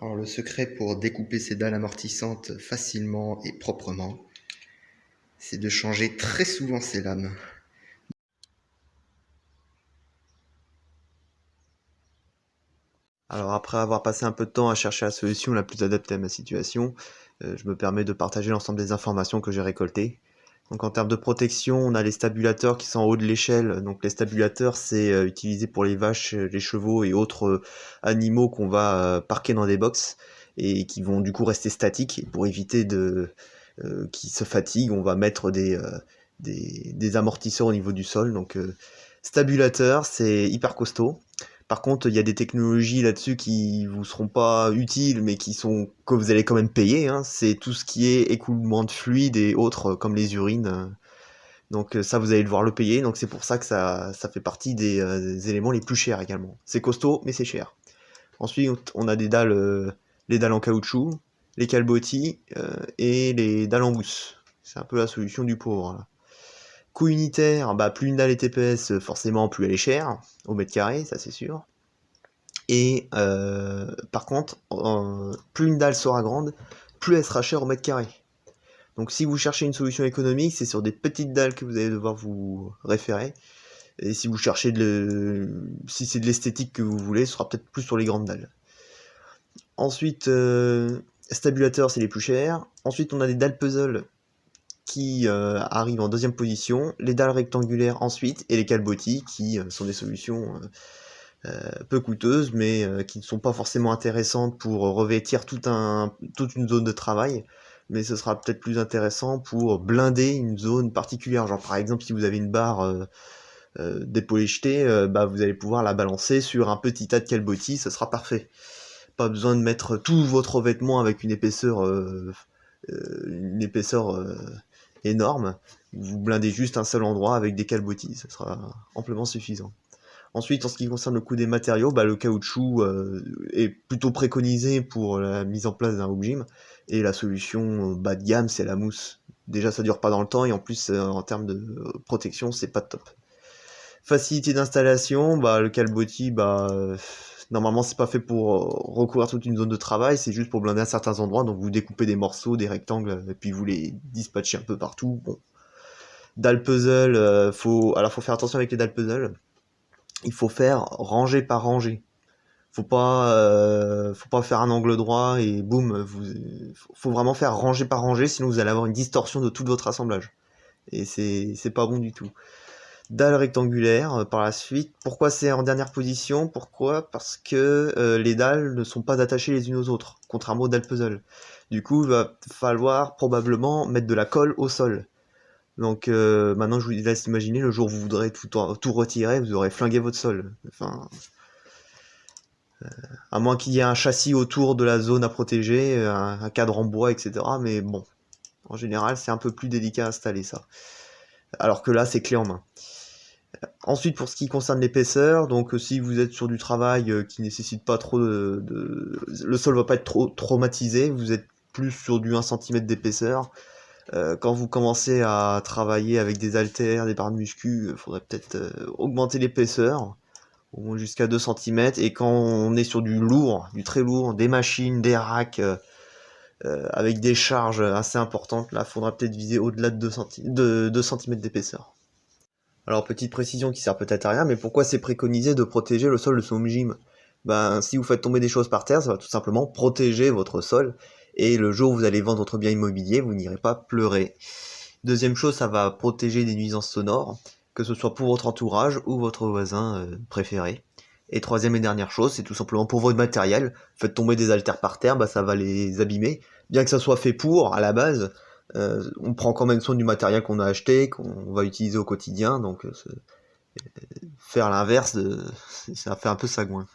Alors le secret pour découper ces dalles amortissantes facilement et proprement, c'est de changer très souvent ces lames. Alors après avoir passé un peu de temps à chercher la solution la plus adaptée à ma situation, je me permets de partager l'ensemble des informations que j'ai récoltées. Donc en termes de protection, on a les stabulateurs qui sont en haut de l'échelle. Donc les stabulateurs, c'est utilisé pour les vaches, les chevaux et autres animaux qu'on va parquer dans des box et qui vont du coup rester statiques. Et pour éviter qu'ils se fatiguent, on va mettre des amortisseurs au niveau du sol. Donc stabulateur, c'est hyper costaud. Par contre, il y a des technologies là-dessus qui vous seront pas utiles, mais que vous allez quand même payer, hein. C'est tout ce qui est écoulement de fluide et autres, comme les urines. Donc ça, vous allez devoir le payer. Donc c'est pour ça que ça fait partie des éléments les plus chers également. C'est costaud, mais c'est cher. Ensuite, on a les dalles en caoutchouc, les calbotis et les dalles en mousse. C'est un peu la solution du pauvre, là. Coût unitaire, bah, plus une dalle est épaisse, forcément plus elle est chère, au mètre carré, ça c'est sûr. Et par contre, plus une dalle sera grande, plus elle sera chère au mètre carré. Donc si vous cherchez une solution économique, c'est sur des petites dalles que vous allez devoir vous référer. Et si vous cherchez si c'est de l'esthétique que vous voulez, ce sera peut-être plus sur les grandes dalles. Ensuite, stabulateurs, c'est les plus chers. Ensuite, on a des dalles puzzle qui arrivent en deuxième position, les dalles rectangulaires ensuite, et les calbotis qui sont des solutions peu coûteuses, mais qui ne sont pas forcément intéressantes pour revêtir toute une zone de travail, mais ce sera peut-être plus intéressant pour blinder une zone particulière. Genre par exemple, si vous avez une barre d'épaulé jeté, bah, vous allez pouvoir la balancer sur un petit tas de calbotis, ce sera parfait. Pas besoin de mettre tout votre revêtement avec une épaisseur énorme. Vous blindez juste un seul endroit avec des calbotis, ce sera amplement suffisant. Ensuite, en ce qui concerne le coût des matériaux, bah, le caoutchouc est plutôt préconisé pour la mise en place d'un home gym, et la solution bas de gamme, c'est la mousse. Déjà, ça dure pas dans le temps, et en plus, en termes de protection, c'est pas top. Facilité d'installation, bah, le calbotis, bah, normalement, c'est pas fait pour recouvrir toute une zone de travail, c'est juste pour blinder à certains endroits, donc vous découpez des morceaux, des rectangles, et puis vous les dispatchez un peu partout. Bon. Dalle puzzle, alors faut faire attention avec les dalles puzzle. Il faut faire rangée par rangée. Faut pas faire un angle droit et boum, faut vraiment faire rangée par rangée, sinon vous allez avoir une distorsion de tout votre assemblage. Et c'est pas bon du tout. Dalle rectangulaire par la suite. Pourquoi c'est en dernière position? Pourquoi? Parce que les dalles ne sont pas attachées les unes aux autres, contrairement aux dalles puzzle. Du coup, il va falloir probablement mettre de la colle au sol. Donc maintenant, je vous laisse imaginer, le jour où vous voudrez tout retirer, vous aurez flingué votre sol. Enfin, à moins qu'il y ait un châssis autour de la zone à protéger, un cadre en bois, etc. Mais bon, en général, c'est un peu plus délicat à installer ça. Alors que là, c'est clé en main. Ensuite, pour ce qui concerne l'épaisseur, donc si vous êtes sur du travail qui nécessite pas trop le sol va pas être trop traumatisé, vous êtes plus sur du 1 cm d'épaisseur. Quand vous commencez à travailler avec des haltères, des barres de muscu, il faudrait peut-être augmenter l'épaisseur, au moins jusqu'à 2 cm. Et quand on est sur du lourd, du très lourd, des machines, des racks, avec des charges assez importantes, là, il faudra peut-être viser au-delà de 2 cm d'épaisseur. Alors, petite précision qui sert peut-être à rien, mais pourquoi c'est préconisé de protéger le sol de son home gym? Ben, si vous faites tomber des choses par terre, ça va tout simplement protéger votre sol, et le jour où vous allez vendre votre bien immobilier, vous n'irez pas pleurer. Deuxième chose, ça va protéger des nuisances sonores, que ce soit pour votre entourage ou votre voisin préféré. Et troisième et dernière chose, c'est tout simplement pour votre matériel. Faites tomber des haltères par terre, bah ça va les abîmer. Bien que ça soit fait pour, à la base, on prend quand même soin du matériel qu'on a acheté, qu'on va utiliser au quotidien, donc faire l'inverse, ça fait un peu sagouin.